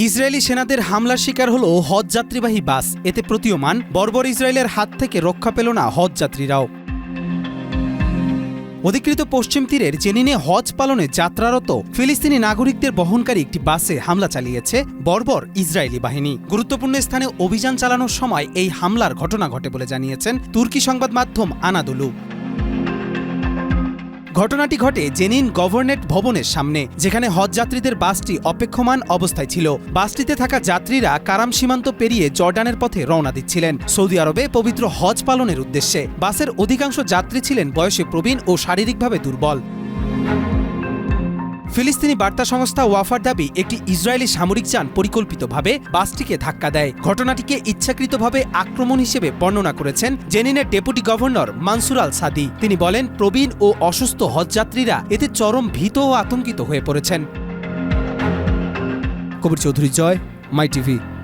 Israeli সেনাদের হামলার শিকার হল হজ যাত্রীবাহী বাস। এতে প্রতীয়মান বর্বর ইসরায়েলের হাত থেকে রক্ষা পেল না হজ যাত্রীরাও। অধিকৃত পশ্চিম তীরের জেনিনে হজ পালনে যাত্রারত ফিলিস্তিনি নাগরিকদের বহনকারী একটি বাসে হামলা চালিয়েছে বর্বর ইসরায়েলি বাহিনী। গুরুত্বপূর্ণ স্থানে অভিযান চালানোর সময় এই হামলার ঘটনা ঘটে বলে জানিয়েছেন তুর্কি সংবাদ মাধ্যম আনাদোলু। ঘটনাটি ঘটে জেনিন গভর্নরেট ভবনের সামনে, যেখানে হজ যাত্রীদের বাসটি অপেক্ষমান অবস্থায় ছিল। বাসটিতে থাকা যাত্রীরা কারাম সীমান্ত পেরিয়ে জর্ডানের পথে রওনা দিচ্ছিলেন সৌদি আরবে পবিত্র হজ পালনের উদ্দেশ্যে। বাসের অধিকাংশ যাত্রী ছিলেন বয়সে প্রবীণ ও শারীরিকভাবে দুর্বল। ফিলিস্তিনি বার্তা সংস্থা ওয়াফার দাবি, একটি ইসরায়েলি সামরিক যান পরিকল্পিতভাবে বাসটিকে ধাক্কা দেয়। ঘটনাটিকে ইচ্ছাকৃতভাবে আক্রমণ হিসেবে বর্ণনা করেছেন জেনিনের ডেপুটি গভর্নর মানসুর আল সাদি। তিনি বলেন, প্রবীণ ও অসুস্থ হজযাত্রীরা এতে চরম ভীত ও আতঙ্কিত হয়ে পড়েছেন। কবির চৌধুরী, জয়, মাই টিভি।